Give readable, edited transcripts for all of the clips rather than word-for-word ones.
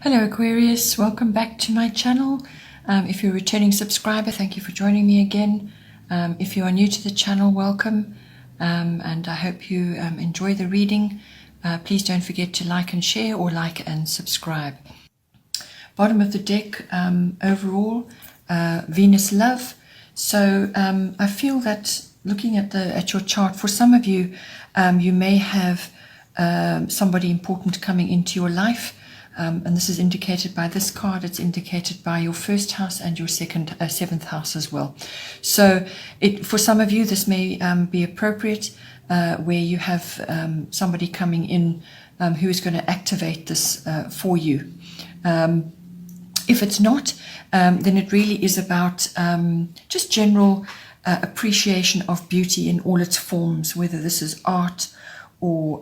Hello Aquarius, welcome back to my channel. If you're a returning subscriber, thank you for joining me again. If you are new to the channel, welcome, and I hope you enjoy the reading. Please don't forget to like and share, or like and subscribe. Bottom of the deck, overall, Venus love. So I feel that looking at your chart, for some of you, you may have somebody important coming into your life. And this is indicated by this card. It's indicated by your first house and your seventh house as well. So for some of you, this may be appropriate, where you have somebody coming in who is going to activate this for you. If it's not, then it really is about just general appreciation of beauty in all its forms, whether this is art or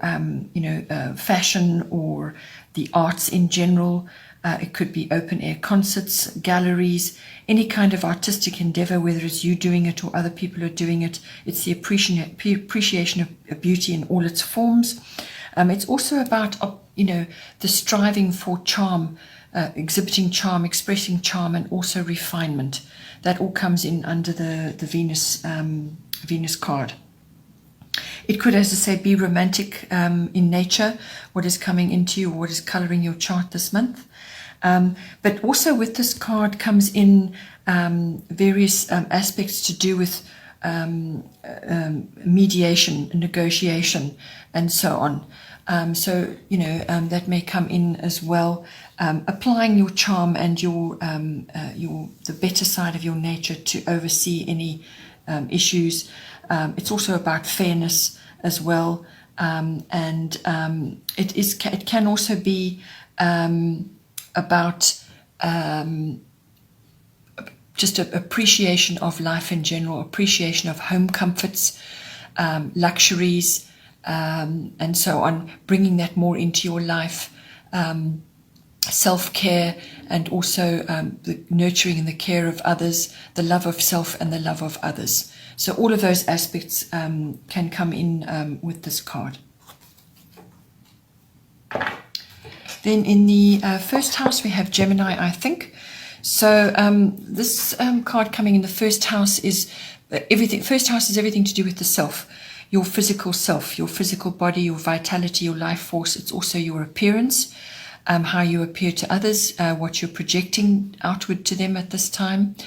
fashion, or the arts in general. It could be open air concerts, galleries, any kind of artistic endeavor, whether it's you doing it or other people are doing it. It's the appreciation of beauty in all its forms. It's also about the striving for charm, exhibiting charm, expressing charm, and also refinement. That all comes in under the Venus card. It could, as I say, be romantic in nature, what is coming into you, or what is coloring your chart this month. But also with this card comes in various aspects to do with mediation, negotiation, and so on. That may come in as well, applying your charm and the better side of your nature to oversee any issues. It's also about fairness as well, and it can also be about just an appreciation of life in general, appreciation of home comforts, luxuries, and so on, bringing that more into your life, self-care, and also the nurturing and the care of others, the love of self and the love of others. So all of those aspects can come in with this card. Then in the first house we have Gemini, I think. So this card coming in the first house is everything. First house is everything to do with the self, your physical self, your physical body, your vitality, your life force. It's also your appearance, how you appear to others, what you're projecting outward to them at this time.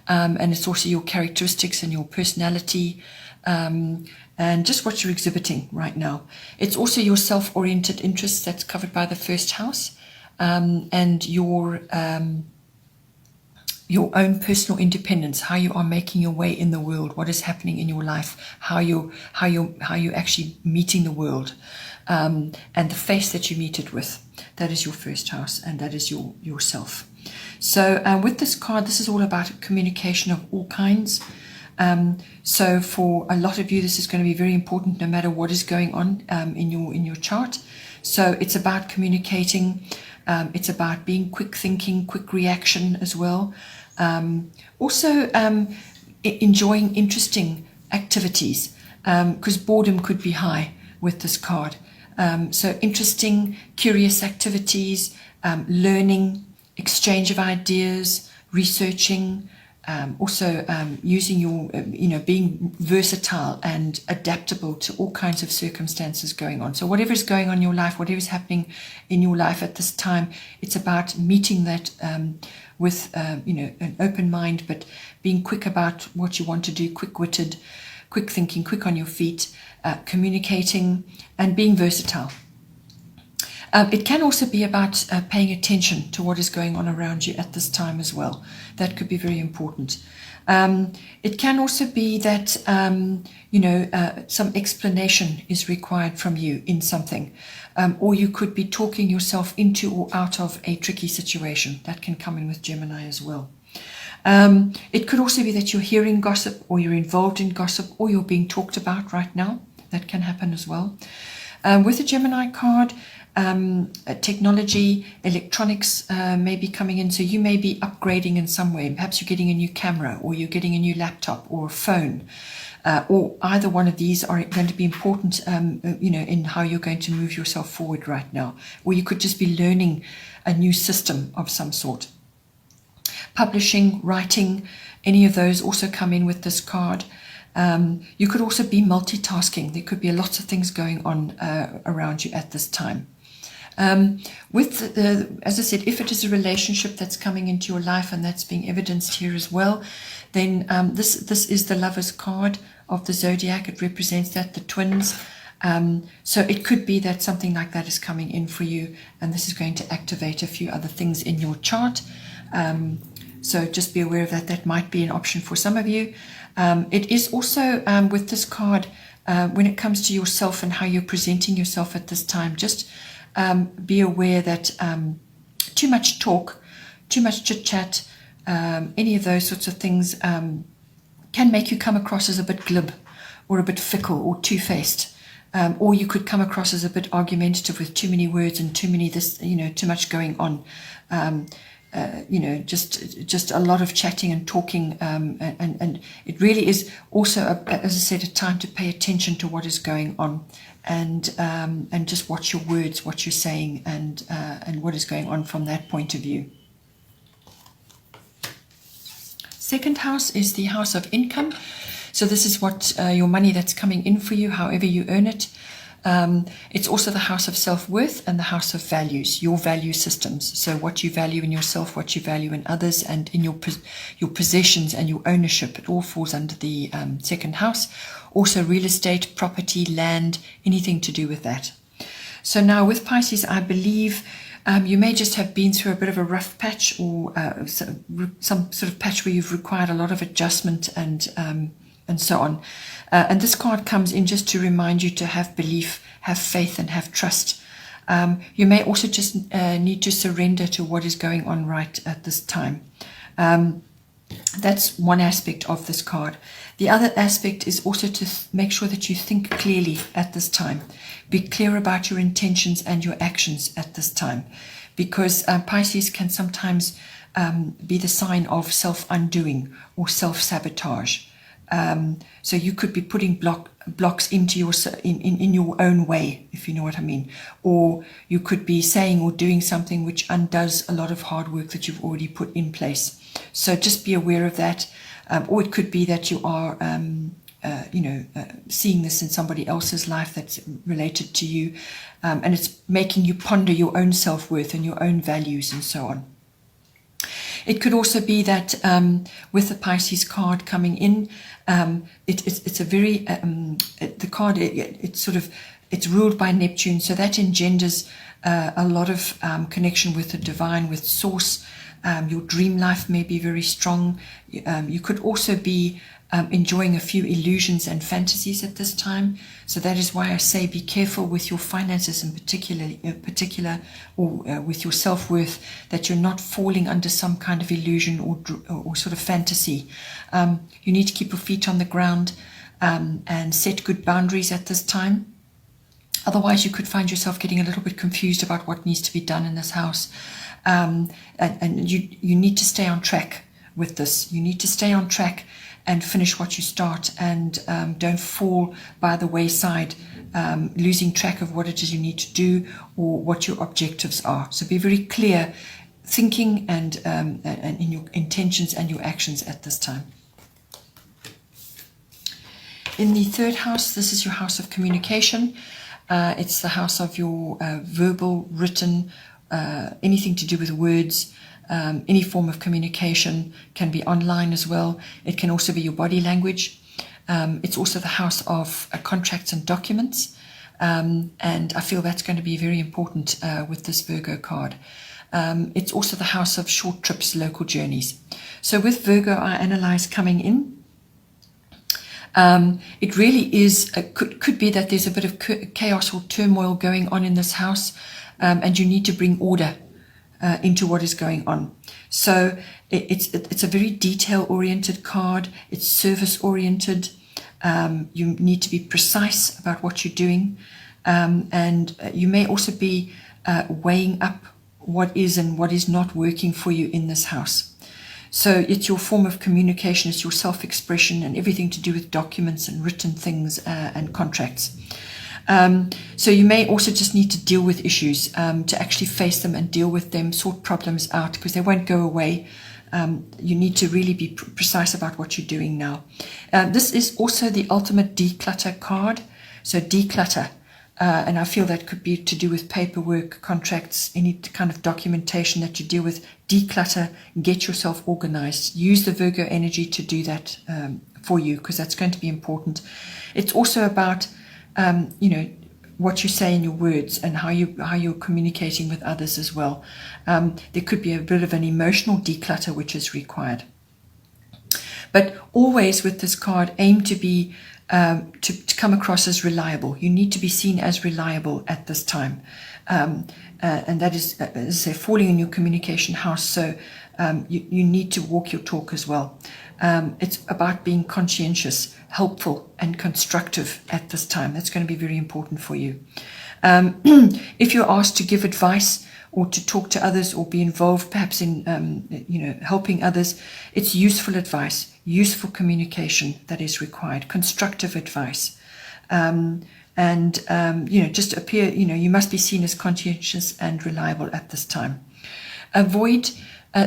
And it's also your characteristics and your personality, and just what you're exhibiting right now. It's also your self-oriented interests that's covered by the first house, and your own personal independence, how you are making your way in the world, what is happening in your life, how you're actually meeting the world, and the face that you meet it with. That is your first house, and that is yourself. So with this card, this is all about communication of all kinds. So for a lot of you, this is going to be very important no matter what is going on in your chart. So it's about communicating. It's about being quick thinking, quick reaction as well. Also enjoying interesting activities, because boredom could be high with this card. So interesting, curious activities, learning, exchange of ideas, researching, also using your, being versatile and adaptable to all kinds of circumstances going on. So whatever is going on in your life, whatever is happening in your life at this time, it's about meeting that with, an open mind, but being quick about what you want to do, quick-witted, quick thinking, quick on your feet, communicating, and being versatile. It can also be about paying attention to what is going on around you at this time as well. That could be very important. It can also be that, some explanation is required from you in something. Or you could be talking yourself into or out of a tricky situation. That can come in with Gemini as well. It could also be that you're hearing gossip, or you're involved in gossip, or you're being talked about right now. That can happen as well. With the Gemini card, technology, electronics may be coming in. So you may be upgrading in some way. Perhaps you're getting a new camera, or you're getting a new laptop or a phone. or either one of these are going to be important, in how you're going to move yourself forward right now. Or you could just be learning a new system of some sort. Publishing, writing, any of those also come in with this card. You could also be multitasking. There could be lots of things going on around you at this time. As I said, if it is a relationship that's coming into your life, and that's being evidenced here as well, then this is the Lover's card of the zodiac. It represents that, the twins. So it could be that something like that is coming in for you, and this is going to activate a few other things in your chart. So just be aware of that. That might be an option for some of you. It is also with this card, when it comes to yourself and how you're presenting yourself at this time, just be aware that too much talk, too much chit-chat, any of those sorts of things can make you come across as a bit glib or a bit fickle or two-faced. Or you could come across as a bit argumentative with too many words and too much going on. Just a lot of chatting and talking, and it really is also, as I said, a time to pay attention to what is going on, and just watch your words, what you're saying, and what is going on from that point of view. Second house is the house of income. So this is what your money that's coming in for you, however you earn it. It's also the house of self-worth and the house of values, your value systems. So what you value in yourself, what you value in others, and in your possessions and your ownership. It all falls under the second house. Also real estate, property, land, anything to do with that. So now with Pisces, I believe you may just have been through a bit of a rough patch, or some sort of patch where you've required a lot of adjustment and so on. And this card comes in just to remind you to have belief, have faith, and have trust. You may also just need to surrender to what is going on right at this time. That's one aspect of this card. The other aspect is also to make sure that you think clearly at this time. Be clear about your intentions and your actions at this time, because Pisces can sometimes be the sign of self-undoing or self-sabotage. So you could be putting blocks into in your own way, if you know what I mean. Or you could be saying or doing something which undoes a lot of hard work that you've already put in place. So just be aware of that. Or it could be that you are, seeing this in somebody else's life that's related to you. And it's making you ponder your own self-worth and your own values and so on. It could also be that with the Pisces card coming in, it's a very the card it's ruled by Neptune, so that engenders a lot of connection with the divine, with source. Your dream life may be very strong. You could also be enjoying a few illusions and fantasies at this time. So that is why I say be careful with your finances in particular, or with your self-worth, that you're not falling under some kind of illusion or sort of fantasy. You need to keep your feet on the ground and set good boundaries at this time. Otherwise, you could find yourself getting a little bit confused about what needs to be done in this house. And you need to stay on track with this. You need to stay on track and finish what you start, and don't fall by the wayside, losing track of what it is you need to do or what your objectives are. So be very clear thinking and in your intentions and your actions at this time. In the third house, this is your house of communication. It's the house of your verbal, written, anything to do with words. Any form of communication, can be online as well. It can also be your body language. It's also the house of contracts and documents. And I feel that's going to be very important with this Virgo card. It's also the house of short trips, local journeys. So with Virgo, I analyze coming in. It really is, could be that there's a bit of chaos or turmoil going on in this house, and you need to bring order into what is going on. So it's a very detail-oriented card. It's service-oriented. You need to be precise about what you're doing, and you may also be weighing up what is and what is not working for you in this house. So it's your form of communication, it's your self-expression and everything to do with documents and written things and contracts. So you may also just need to deal with issues, to actually face them and deal with them, sort problems out, because they won't go away. You need to really be precise about what you're doing now. This is also the ultimate declutter card. So declutter. And I feel that could be to do with paperwork, contracts, any kind of documentation that you deal with. Declutter, get yourself organized. Use the Virgo energy to do that for you, because that's going to be important. It's also about, what you say in your words and how you're communicating with others as well. There could be a bit of an emotional declutter which is required. But always with this card, aim to be to come across as reliable. You need to be seen as reliable at this time. And that is, as I say, falling in your communication house. So you need to walk your talk as well. It's about being conscientious, helpful and constructive at this time. That's going to be very important for you. If you're asked to give advice or to talk to others or be involved perhaps in helping others, it's useful advice, useful communication that is required, constructive advice. Just appear, you must be seen as conscientious and reliable at this time. Avoid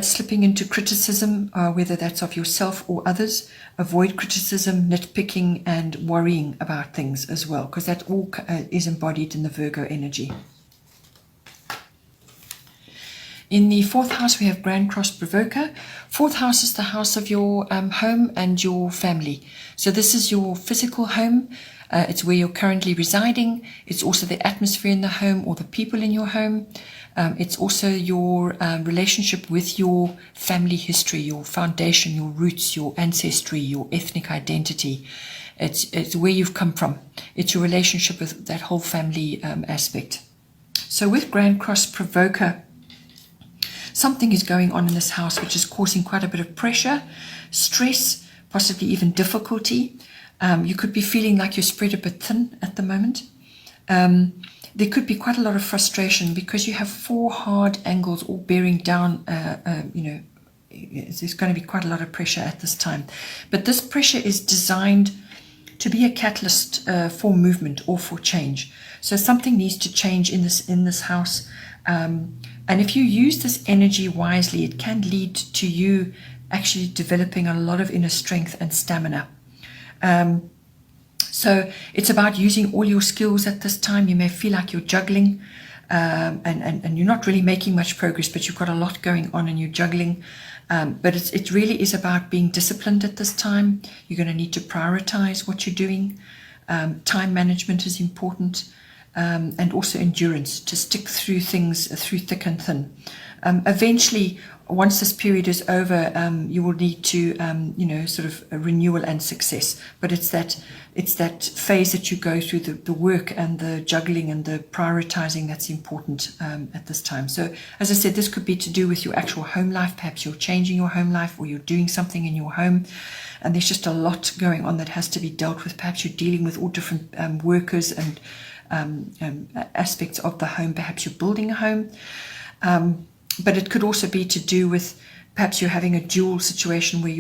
slipping into criticism, whether that's of yourself or others. Avoid criticism, nitpicking and worrying about things as well, because that all is embodied in the Virgo energy. In the fourth house, we have Grand Cross Provoker. Fourth house is the house of your home and your family. So this is your physical home. It's where you're currently residing. It's also the atmosphere in the home or the people in your home. It's also your relationship with your family history, your foundation, your roots, your ancestry, your ethnic identity. It's where you've come from. It's your relationship with that whole family aspect. So with Grand Cross Provoker, something is going on in this house which is causing quite a bit of pressure, stress, possibly even difficulty. You could be feeling like you're spread a bit thin at the moment. There could be quite a lot of frustration because you have 4 hard angles all bearing down. There's going to be quite a lot of pressure at this time. But this pressure is designed to be a catalyst for movement or for change. So something needs to change in this house. And if you use this energy wisely, it can lead to you actually developing a lot of inner strength and stamina. So it's about using all your skills at this time. You may feel like you're juggling and you're not really making much progress, but you've got a lot going on and you're juggling. But it really is about being disciplined at this time. You're going to need to prioritize what you're doing. Time management is important. And also endurance to stick through things through thick and thin. Eventually, once this period is over, you will need to, sort of a renewal and success. But it's that phase that you go through, the work and the juggling and the prioritizing that's important at this time. So, as I said, this could be to do with your actual home life. Perhaps you're changing your home life or you're doing something in your home. And there's just a lot going on that has to be dealt with. Perhaps you're dealing with all different workers and aspects of the home. Perhaps you're building a home, but it could also be to do with perhaps you're having a dual situation where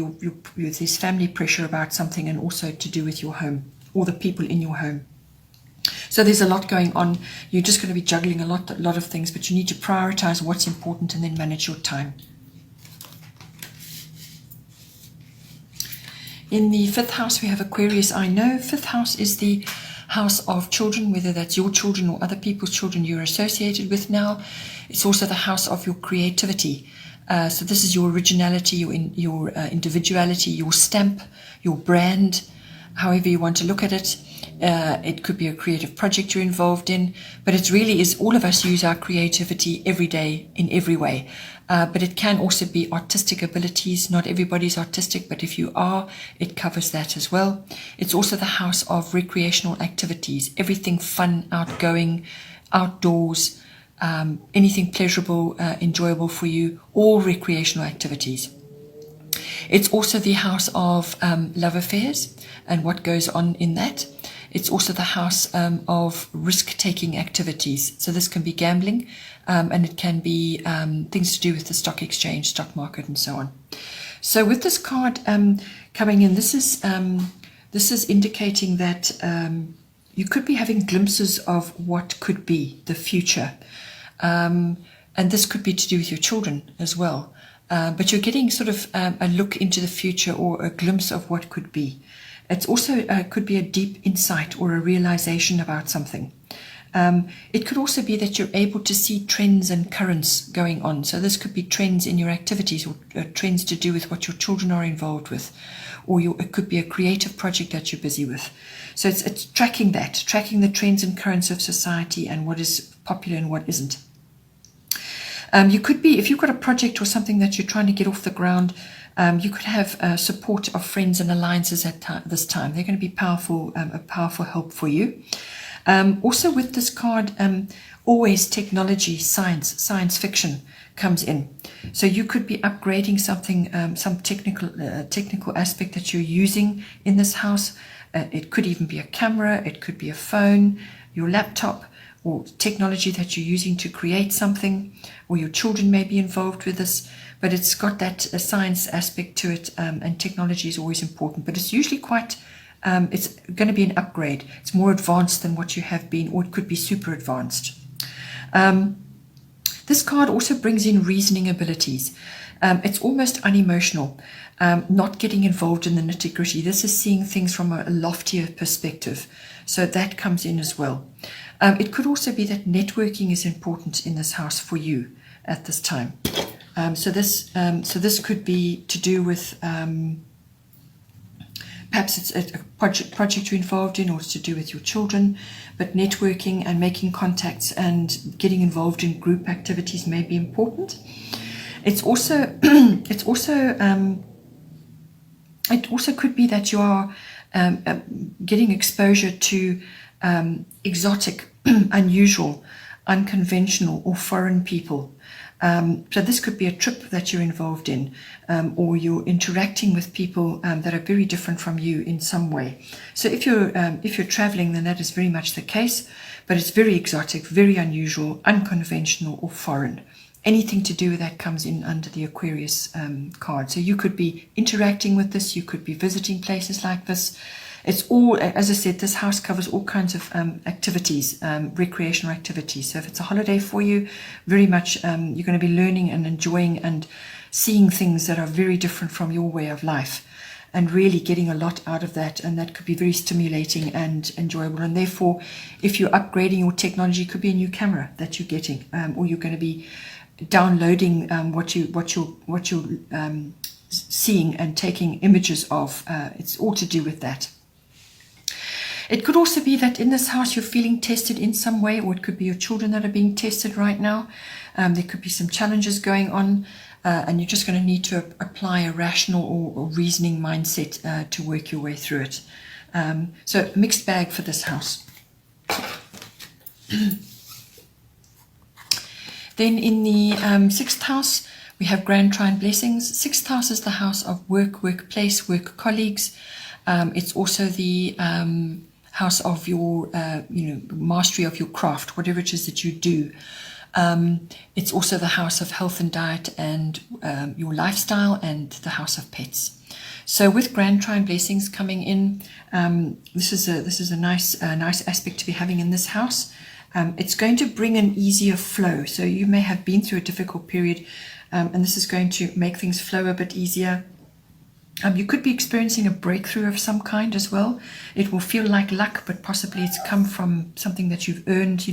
there's family pressure about something and also to do with your home or the people in your home. So there's a lot going on. You're just going to be juggling a lot of things, but you need to prioritize what's important and then manage your time. In the 5th house, we have Aquarius. I know 5th house is the house of children, whether that's your children or other people's children you're associated with now. It's also the house of your creativity. So this is your originality, your individuality, your stamp, your brand, however you want to look at it. It could be a creative project you're involved in, but it really is, all of us use our creativity every day in every way. But it can also be artistic abilities. Not everybody's artistic, but if you are, it covers that as well. It's also the house of recreational activities, everything fun, outgoing, outdoors, anything pleasurable, enjoyable for you, all recreational activities. It's also the house of love affairs and what goes on in that. It's also the house of risk-taking activities. So this can be gambling, and it can be things to do with the stock exchange, stock market, and so on. So with this card coming in, this is indicating that you could be having glimpses of what could be the future. And this could be to do with your children as well. But you're getting sort of a look into the future or a glimpse of what could be. It's also could be a deep insight or a realization about something. It could also be that you're able to see trends and currents going on. So this could be trends in your activities or trends to do with what your children are involved with. Or it could be a creative project that you're busy with. So it's tracking the trends and currents of society and what is popular and what isn't. You could be, if you've got a project or something that you're trying to get off the ground, you could have support of friends and alliances at this time. They're going to be a powerful help for you. Also with this card, always technology, science fiction comes in. So you could be upgrading something, some technical aspect that you're using in this house. It could even be a camera, it could be a phone, your laptop, or technology that you're using to create something, or your children may be involved with this. But it's got that science aspect to it, and technology is always important. But it's usually quite, it's going to be an upgrade. It's more advanced than what you have been, or it could be super advanced. This card also brings in reasoning abilities. It's almost unemotional, not getting involved in the nitty-gritty. This is seeing things from a loftier perspective. So that comes in as well. It could also be that networking is important in this house for you at this time. So this could be to do with perhaps it's a project you're involved in, or it's to do with your children, but networking and making contacts and getting involved in group activities may be important. It also could be that you are getting exposure to exotic, unusual, unconventional, or foreign people. So this could be a trip that you're involved in, or you're interacting with people that are very different from you in some way. So if you're traveling, then that is very much the case, but it's very exotic, very unusual, unconventional, or foreign. Anything to do with that comes in under the Aquarius card. So you could be interacting with this, you could be visiting places like this. It's all, as I said, this house covers all kinds of activities, recreational activities. So if it's a holiday for you, very much you're going to be learning and enjoying and seeing things that are very different from your way of life, and really getting a lot out of that. And that could be very stimulating and enjoyable. And therefore, if you're upgrading your technology, it could be a new camera that you're getting, or you're going to be downloading what you're seeing and taking images of. It's all to do with that. It could also be that in this house you're feeling tested in some way, or it could be your children that are being tested right now. There could be some challenges going on, and you're just going to need to apply a rational or reasoning mindset to work your way through it. So mixed bag for this house. Then in the sixth house, we have Grand Trine Blessings. Sixth house is the house of work, workplace, work colleagues. It's also the house of your, mastery of your craft, whatever it is that you do. It's also the house of health and diet and your lifestyle, and the house of pets. So with Grand Trine Blessings coming in, this is a nice aspect to be having in this house. It's going to bring an easier flow. So you may have been through a difficult period, and this is going to make things flow a bit easier. You could be experiencing a breakthrough of some kind as well. It will feel like luck, but possibly it's come from something that you've earned,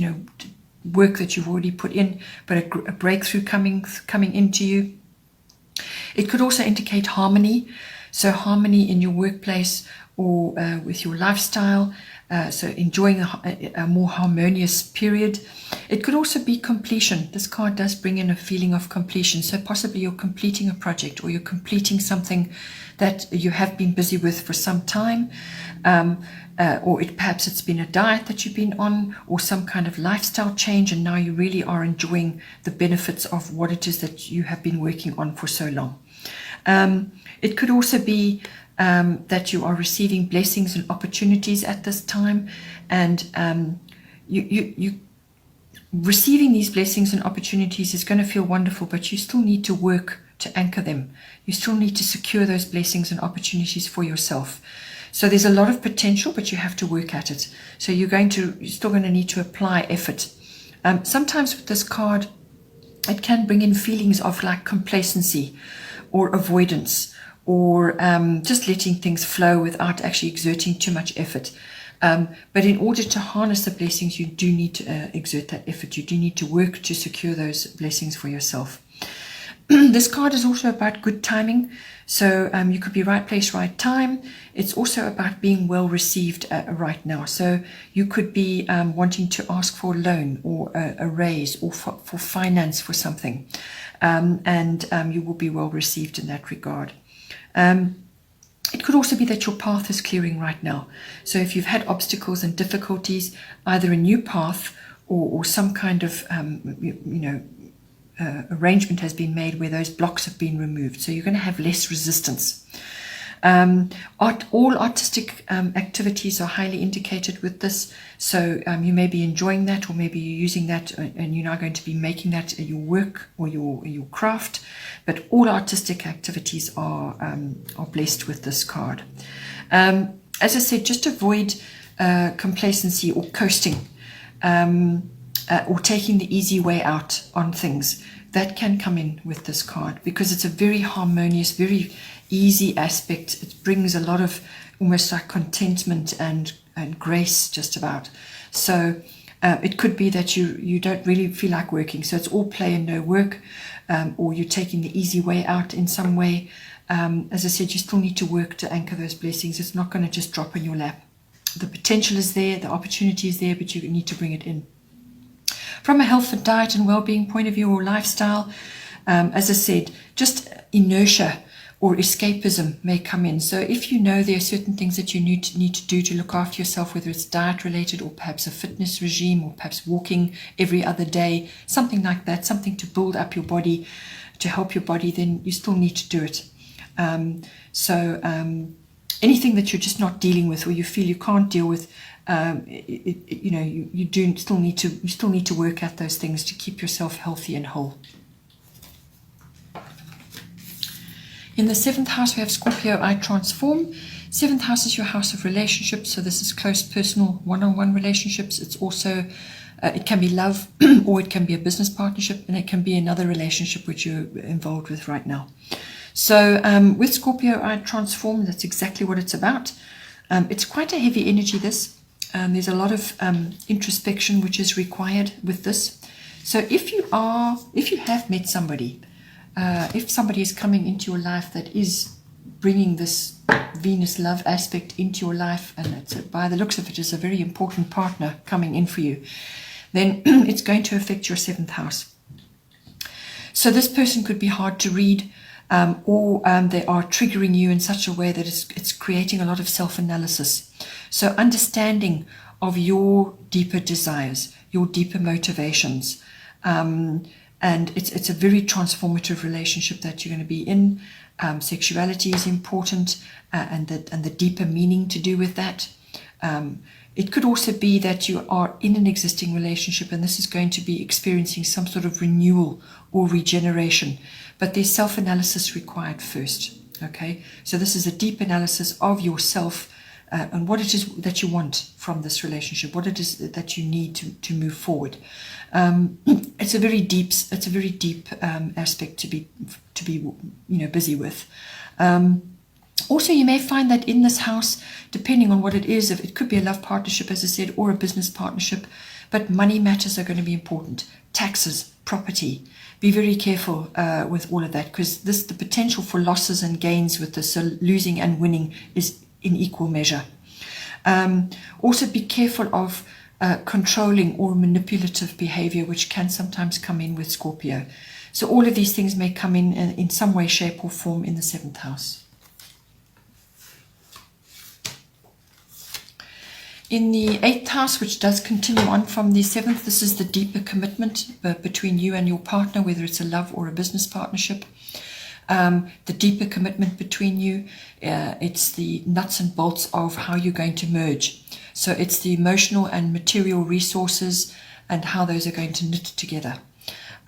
work that you've already put in, but a breakthrough coming into you. It could also indicate harmony. So harmony in your workplace or with your lifestyle. So enjoying a more harmonious period. It could also be completion. This card does bring in a feeling of completion. So possibly you're completing a project, or you're completing something that you have been busy with for some time. Or perhaps it's been a diet that you've been on, or some kind of lifestyle change, and now you really are enjoying the benefits of what it is that you have been working on for so long. It could also be that you are receiving blessings and opportunities at this time, and you receiving these blessings and opportunities is going to feel wonderful, but you still need to work to anchor them. You still need to secure those blessings and opportunities for yourself. So there's a lot of potential, but you have to work at it. So you're still going to need to apply effort. Sometimes with this card, it can bring in feelings of like complacency or avoidance, or just letting things flow without actually exerting too much effort. But in order to harness the blessings, you do need to exert that effort. You do need to work to secure those blessings for yourself. This card is also about good timing. So you could be right place, right time. It's also about being well received right now. So you could be wanting to ask for a loan or a raise or for finance for something. And you will be well received in that regard. It could also be that your path is clearing right now. So if you've had obstacles and difficulties, either a new path or some kind of, arrangement has been made where those blocks have been removed. So you're going to have less resistance. All artistic activities are highly indicated with this. So you may be enjoying that, or maybe you're using that and you're now going to be making that your work or your craft. But all artistic activities are blessed with this card. As I said, just avoid complacency or coasting. Or taking the easy way out on things. That can come in with this card because it's a very harmonious, very easy aspect. It brings a lot of almost like contentment and grace just about. So it could be that you don't really feel like working. So it's all play and no work, or you're taking the easy way out in some way. As I said, you still need to work to anchor those blessings. It's not going to just drop in your lap. The potential is there, the opportunity is there, but you need to bring it in. From a health and diet and well-being point of view or lifestyle, as I said, just inertia or escapism may come in. So if you know there are certain things that you need to do to look after yourself, whether it's diet related or perhaps a fitness regime or perhaps walking every other day, something like that, something to build up your body, to help your body, then you still need to do it. Anything that you're just not dealing with or you feel you can't deal with, you still need to work at those things to keep yourself healthy and whole. In the 7th house, we have Scorpio, I transform. 7th house is your house of relationships. So this is close, personal, one-on-one relationships. It's also, it can be love or it can be a business partnership, and it can be another relationship which you're involved with right now. So with Scorpio, I transform. That's exactly what it's about. It's quite a heavy energy, this. There's a lot of introspection which is required with this. So if you have met somebody, if somebody is coming into your life that is bringing this Venus love aspect into your life, and it's, by the looks of it, is a very important partner coming in for you, then it's going to affect your 7th house. So this person could be hard to read, or they are triggering you in such a way that it's creating a lot of self-analysis. So understanding of your deeper desires, your deeper motivations, and it's a very transformative relationship that you're going to be in. Sexuality is important, and the deeper meaning to do with that. It could also be that you are in an existing relationship and this is going to be experiencing some sort of renewal or regeneration, but there's self-analysis required first. Okay, so this is a deep analysis of yourself and what it is that you want from this relationship, what it is that you need to move forward. It's a very deep aspect to be busy with. Also, you may find that in this house, depending on what it is, if it could be a love partnership, as I said, or a business partnership, but money matters are going to be important. Taxes, property. Be very careful with all of that, because the potential for losses and gains with this, so losing and winning, is in equal measure. Also, be careful of controlling or manipulative behavior, which can sometimes come in with Scorpio. So all of these things may come in some way, shape or form in the 7th house. In the 8th house, which does continue on from the 7th, this is the deeper commitment between you and your partner, whether it's a love or a business partnership. The deeper commitment between you, it's the nuts and bolts of how you're going to merge. So it's the emotional and material resources and how those are going to knit together.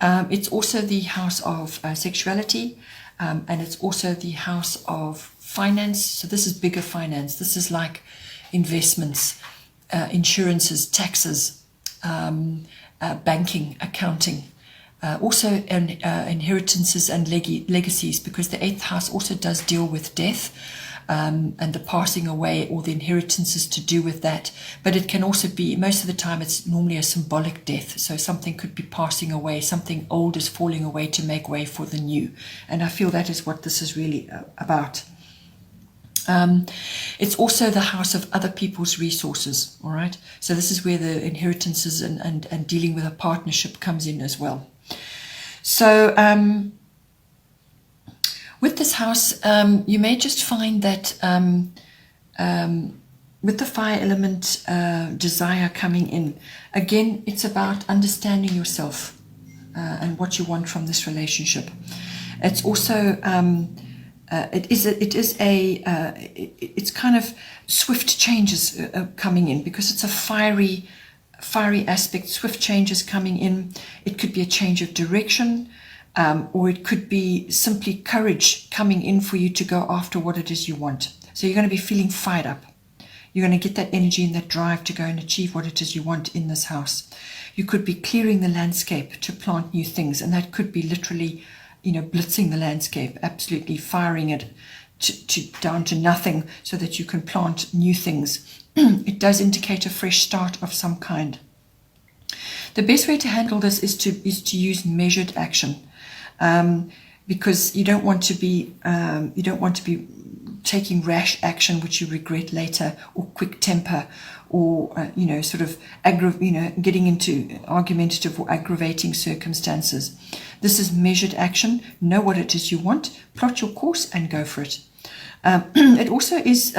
It's also the house of sexuality, and it's also the house of finance. So this is bigger finance. This is like investments, insurances, taxes, banking, accounting. Also inheritances and legacies, because the 8th house also does deal with death, and the passing away or the inheritances to do with that. But it can also be, most of the time it's normally a symbolic death. So something could be passing away, something old is falling away to make way for the new. And I feel that is what this is really about. It's also the house of other people's resources, all right? So this is where the inheritances and dealing with a partnership comes in as well. So with this house, you may just find that with the fire element desire coming in, again, it's about understanding yourself and what you want from this relationship. It's also it's kind of swift changes coming in, because it's a fiery aspect, swift changes coming in. It could be a change of direction, or it could be simply courage coming in for you to go after what it is you want. So you're going to be feeling fired up. You're going to get that energy and that drive to go and achieve what it is you want in this house. You could be clearing the landscape to plant new things, and that could be literally, blitzing the landscape, absolutely firing it down to nothing so that you can plant new things. It does indicate a fresh start of some kind. The best way to handle this is to use measured action, because you don't want to be taking rash action which you regret later, or quick temper, or getting into argumentative or aggravating circumstances. This is measured action. Know what it is you want, plot your course, and go for it. It also is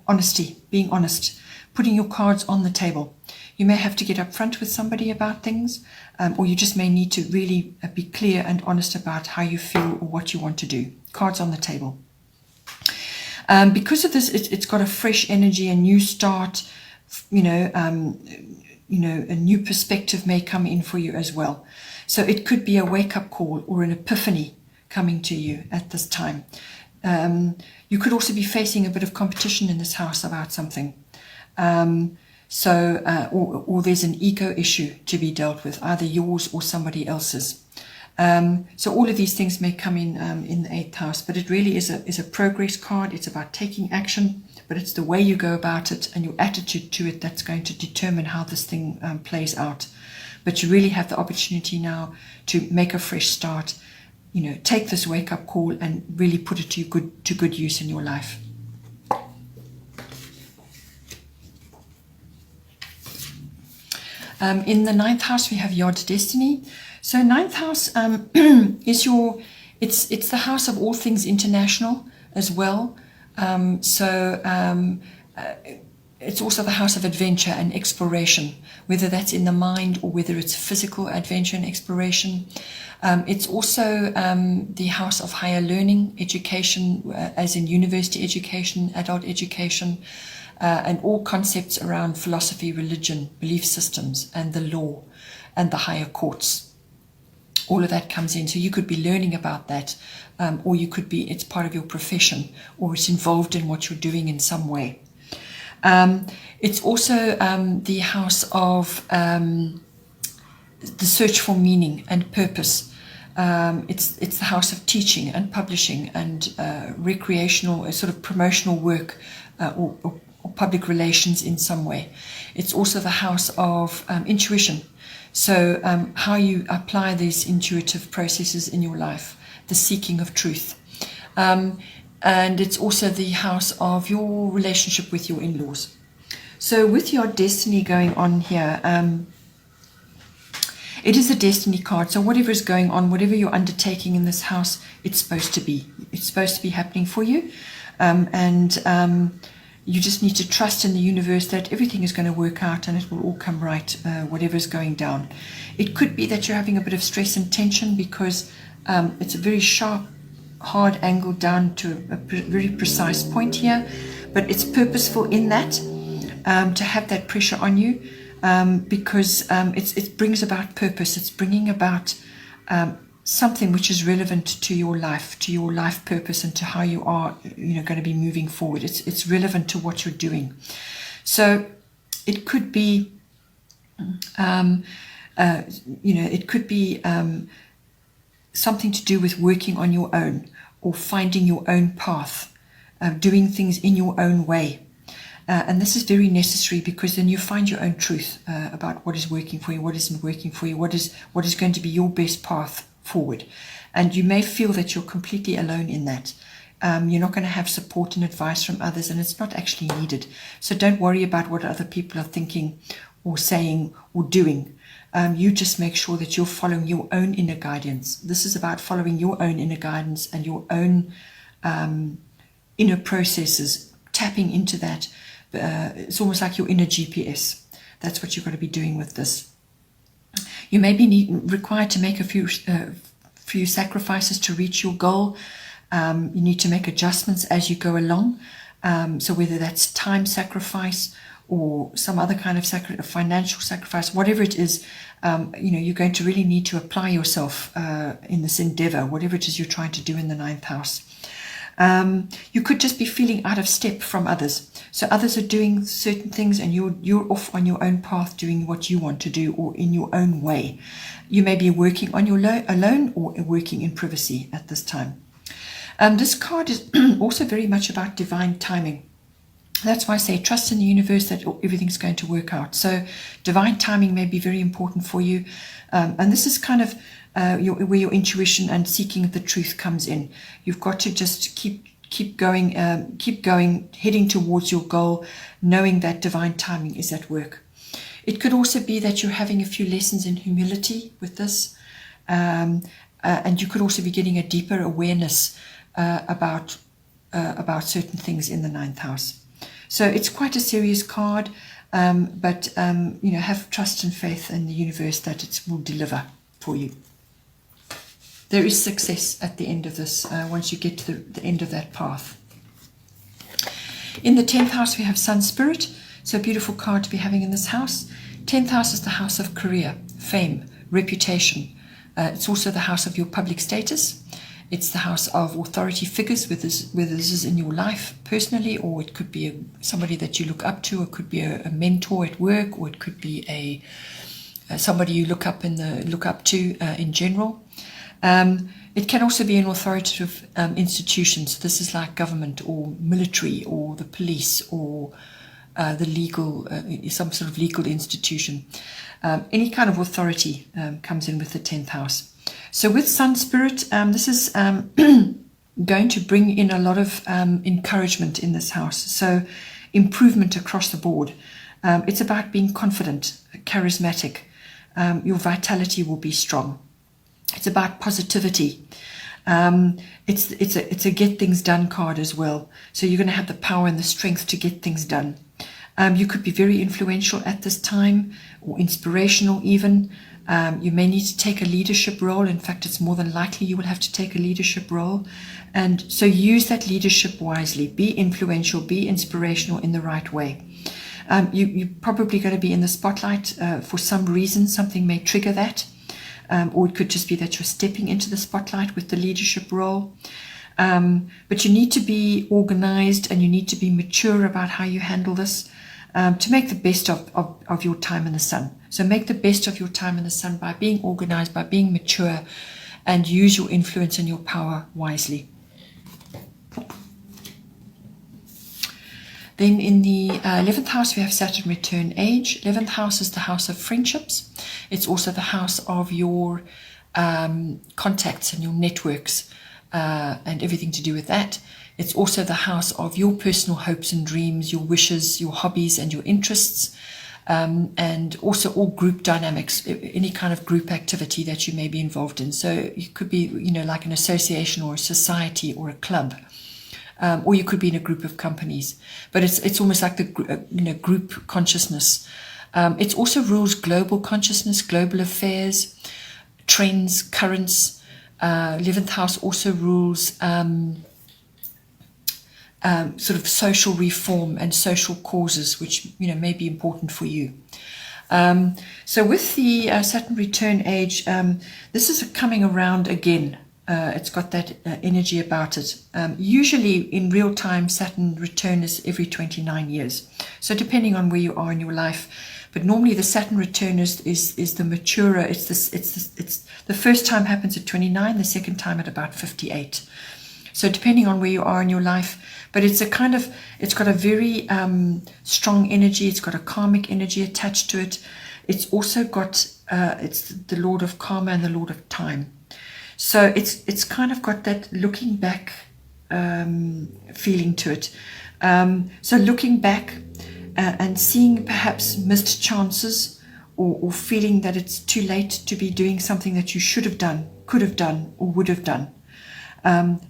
honesty, being honest, putting your cards on the table. You may have to get up front with somebody about things, or you just may need to really be clear and honest about how you feel or what you want to do. Cards on the table. Because of this, it's got a fresh energy, a new start, a new perspective may come in for you as well. So it could be a wake-up call or an epiphany coming to you at this time. You could also be facing a bit of competition in this house about something. Or there's an ego issue to be dealt with, either yours or somebody else's. So all of these things may come in the 8th house, but it really is a progress card. It's about taking action, but it's the way you go about it and your attitude to it that's going to determine how this thing plays out. But you really have the opportunity now to make a fresh start, take this wake-up call and really put it to good use in your life. In the 9th house, we have Yod Destiny. So 9th house is it's the house of all things international as well. It's also the house of adventure and exploration, whether that's in the mind or whether it's physical adventure and exploration. It's also the house of higher learning, education, as in university education, adult education, and all concepts around philosophy, religion, belief systems, and the law, and the higher courts. All of that comes in. So you could be learning about that, or you could be, it's part of your profession, or it's involved in what you're doing in some way. It's also the house of the search for meaning and purpose. It's the house of teaching and publishing and recreational, sort of promotional work, or public relations in some way. It's also the house of intuition. So how you apply these intuitive processes in your life, the seeking of truth. And it's also the house of your relationship with your in-laws. So with your destiny going on here, it is a destiny card. So whatever is going on, whatever you're undertaking in this house, it's supposed to be. It's supposed to be happening for you. You just need to trust in the universe that everything is going to work out and it will all come right, whatever is going down. It could be that you're having a bit of stress and tension because it's a very sharp, hard angle down to a very precise point here, but it's purposeful in that to have that pressure on you because it brings about purpose. It's bringing about something which is relevant to your life purpose, and to how you are, going to be moving forward. It's relevant to what you're doing. So it could be, it could be something to do with working on your own, or finding your own path, doing things in your own way. And this is very necessary, because then you find your own truth about what is working for you, what isn't working for you, what is going to be your best path forward. And you may feel that you're completely alone in that. You're not going to have support and advice from others, and it's not actually needed. So don't worry about what other people are thinking or saying or doing. You just make sure that you're following your own inner guidance. This is about following your own inner guidance and your own inner processes, tapping into that. It's almost like your inner GPS. That's what you're going to be doing with this. You may be required to make a few sacrifices to reach your goal. You need to make adjustments as you go along. So whether that's time sacrifice or some other kind of financial sacrifice, whatever it is, you're going to really need to apply yourself in this endeavor, whatever it is you're trying to do in the 9th house. You could just be feeling out of step from others. So others are doing certain things, and you're off on your own path doing what you want to do, or in your own way. You may be working on your alone, or working in privacy at this time. This card is also very much about divine timing. That's why I say trust in the universe that everything's going to work out. So divine timing may be very important for you. And this is kind of where your intuition and seeking the truth comes in. You've got to just keep going, heading towards your goal, knowing that divine timing is at work. It could also be that you're having a few lessons in humility with this. And you could also be getting a deeper awareness about certain things in the 9th house. So it's quite a serious card, but have trust and faith in the universe that it will deliver for you. There is success at the end of this, once you get to the end of that path. In the 10th house, we have Sun Spirit. So a beautiful card to be having in this house. 10th house is the house of career, fame, reputation. It's also the house of your public status. It's the house of authority figures, whether this is in your life personally, or it could be somebody that you look up to, or it could be a mentor at work, or it could be somebody you look up to in general. It can also be an authoritative institution. So this is like government or military or the police or the legal, some sort of legal institution. Any kind of authority comes in with the 10th house. So with Sun Spirit, this is going to bring in a lot of encouragement in this house. So improvement across the board. It's about being confident, charismatic. Your vitality will be strong. It's about positivity. It's a get things done card as well. So you're going to have the power and the strength to get things done. You could be very influential at this time, or inspirational even. You may need to take a leadership role. In fact, it's more than likely you will have to take a leadership role. And so use that leadership wisely. Be influential, be inspirational in the right way. You're probably going to be in the spotlight for some reason. Something may trigger that. Or it could just be that you're stepping into the spotlight with the leadership role. But you need to be organized, and you need to be mature about how you handle this to make the best of your time in the sun. So make the best of your time in the sun by being organized, by being mature, and use your influence and your power wisely. Then in the 11th house, we have Saturn return age. 11th house is the house of friendships. It's also the house of your contacts and your networks and everything to do with that. It's also the house of your personal hopes and dreams, your wishes, your hobbies and your interests, and also all group dynamics, any kind of group activity that you may be involved in. So you could be, like an association or a society or a club. Or you could be in a group of companies, but it's almost like the group consciousness. It also rules global consciousness, global affairs, trends, currents. 11th house also rules sort of social reform and social causes, which may be important for you. So with the Saturn return age, this is coming around again. It's got that energy about it. Usually in real time, Saturn return is every 29 years. So depending on where you are in your life, but normally the Saturn return is the maturer. It's the first time happens at 29, the second time at about 58. So depending on where you are in your life, but it's got a very strong energy. It's got a karmic energy attached to it. It's also got it's the Lord of Karma and the Lord of Time. So it's kind of got that looking back feeling to it. So looking back and seeing perhaps missed chances, or feeling that it's too late to be doing something that you should have done, could have done, or would have done.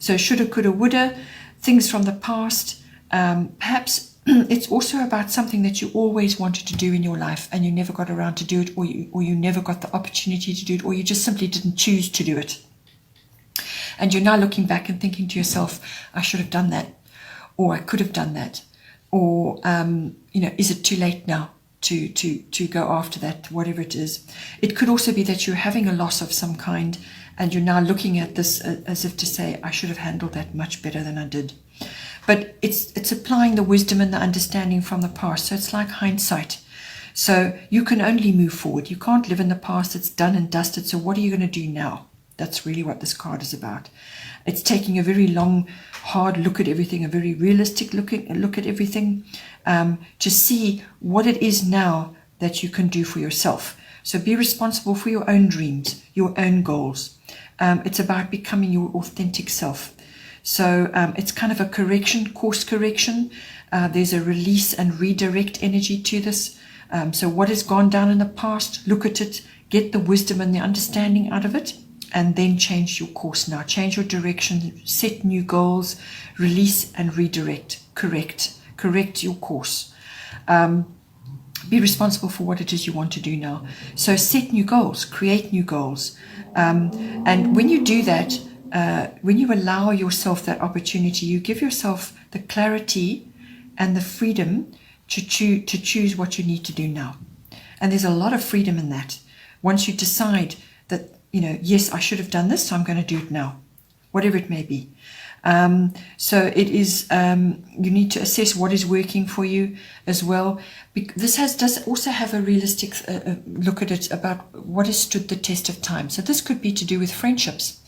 So shoulda, coulda, woulda, things from the past. Perhaps it's also about something that you always wanted to do in your life and you never got around to do it, or you never got the opportunity to do it, or you just simply didn't choose to do it. And you're now looking back and thinking to yourself, I should have done that, or I could have done that, or is it too late now to go after that, whatever it is. It could also be that you're having a loss of some kind and you're now looking at this as if to say, I should have handled that much better than I did. But it's applying the wisdom and the understanding from the past. So it's like hindsight. So you can only move forward. You can't live in the past. It's done and dusted. So what are you going to do now? That's really what this card is about. It's taking a very long, hard look at everything, a very realistic look at everything, to see what it is now that you can do for yourself. So be responsible for your own dreams, your own goals. It's about becoming your authentic self. So it's kind of a correction, course correction. There's a release and redirect energy to this. So what has gone down in the past, look at it, get the wisdom and the understanding out of it, and then change your course now. Change your direction, set new goals, release and redirect, correct your course. Be responsible for what it is you want to do now. So set new goals, create new goals. And when you do that, when you allow yourself that opportunity, you give yourself the clarity and the freedom to choose what you need to do now. And there's a lot of freedom in that. Once you decide that, yes, I should have done this, so I'm going to do it now, whatever it may be. So it is, you need to assess what is working for you as well. This does also have a realistic look at it about what has stood the test of time. So this could be to do with friendships,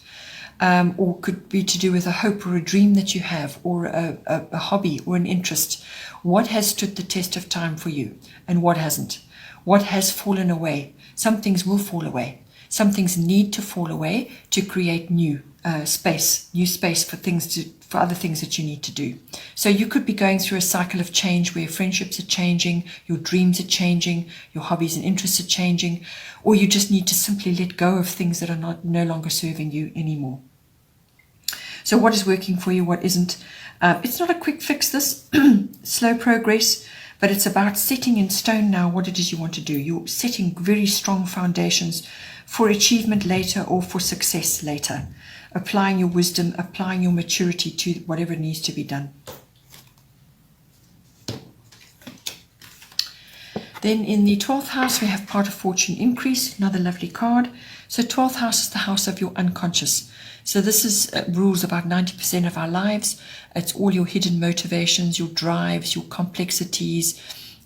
or could be to do with a hope or a dream that you have, or a hobby or an interest. What has stood the test of time for you and what hasn't? What has fallen away? Some things will fall away. Some things need to fall away to create new space for other things that you need to do. So you could be going through a cycle of change where friendships are changing, your dreams are changing, your hobbies and interests are changing, or you just need to simply let go of things that are no longer serving you anymore. So what is working for you, what isn't? It's not a quick fix, this slow progress, but it's about setting in stone now what it is you want to do. You're setting very strong foundations for achievement later or for success later. Applying your wisdom, applying your maturity to whatever needs to be done. Then in the 12th house, we have part of fortune increase, another lovely card. So 12th house is the house of your unconscious. So this is rules about 90% of our lives. It's all your hidden motivations, your drives, your complexities,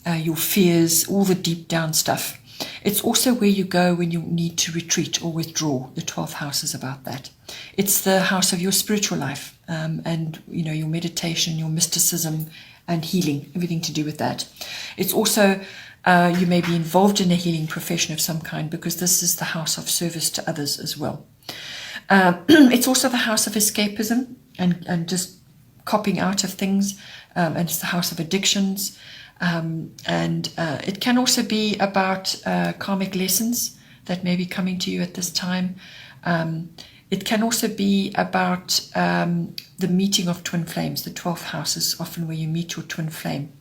your fears, all the deep down stuff. It's also where you go when you need to retreat or withdraw. The 12th house is about that. It's the house of your spiritual life, and your meditation, your mysticism and healing, everything to do with that. It's also, you may be involved in a healing profession of some kind, because this is the house of service to others as well. It's also the house of escapism and just copping out of things, and it's the house of addictions. And it can also be about karmic lessons that may be coming to you at this time. It can also be about the meeting of twin flames. The 12th house is often where you meet your twin flame.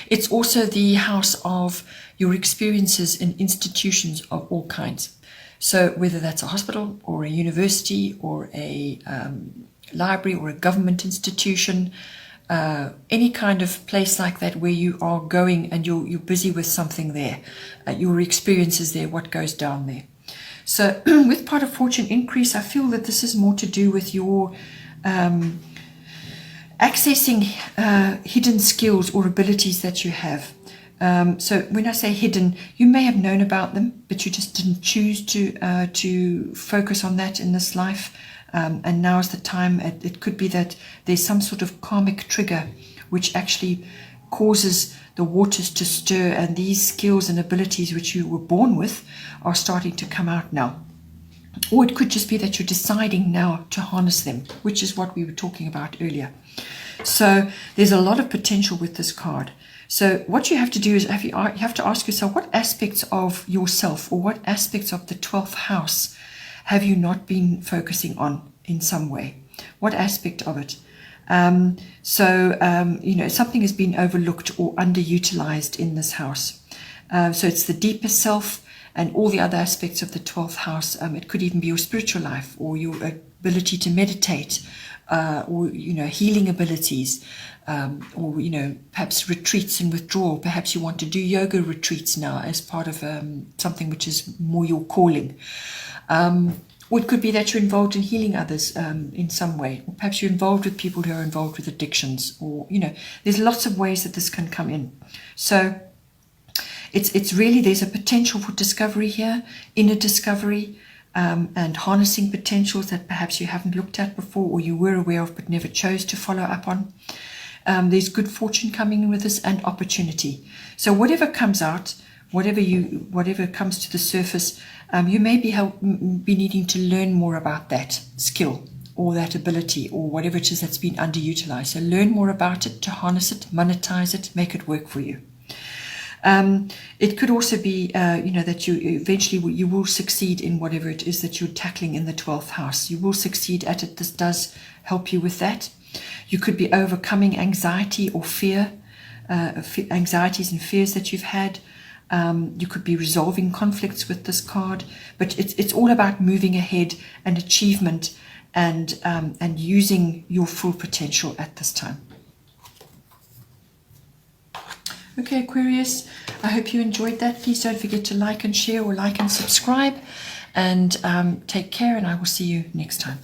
It's also the house of your experiences in institutions of all kinds. So whether that's a hospital or a university or a library or a government institution, any kind of place like that where you are going and you're busy with something there, your experiences there, what goes down there. So with part of fortune increase, I feel that this is more to do with your accessing hidden skills or abilities that you have. So when I say hidden, you may have known about them, but you just didn't choose to focus on that in this life. And now is the time. It could be that there's some sort of karmic trigger which actually causes the waters to stir, and these skills and abilities which you were born with are starting to come out now. Or it could just be that you're deciding now to harness them, which is what we were talking about earlier. So there's a lot of potential with this card. So what you have to do is you have to ask yourself, what aspects of yourself or what aspects of the 12th house have you not been focusing on in some way? What aspect of it? Something has been overlooked or underutilized in this house. So it's the deeper self and all the other aspects of the 12th house. It could even be your spiritual life or your ability to meditate, or healing abilities, or perhaps retreats and withdrawal. Perhaps you want to do yoga retreats now as part of something which is more your calling. Or it could be that you're involved in healing others in some way, or perhaps you're involved with people who are involved with addictions, or there's lots of ways that this can come in. So it's really, there's a potential for discovery here, inner discovery, and harnessing potentials that perhaps you haven't looked at before, or you were aware of but never chose to follow up on. There's good fortune coming in with this, and opportunity. So whatever comes out, whatever comes to the surface, you may be needing to learn more about that skill or that ability or whatever it is that's been underutilized. So learn more about it, to harness it, monetize it, make it work for you. It could also be, that you eventually you will succeed in whatever it is that you're tackling in the 12th house. You will succeed at it. This does help you with that. You could be overcoming anxiety or fear, anxieties and fears that you've had. You could be resolving conflicts with this card, but it's all about moving ahead and achievement and using your full potential at this time. Okay, Aquarius, I hope you enjoyed that. Please don't forget to like and share, or like and subscribe, and take care, and I will see you next time.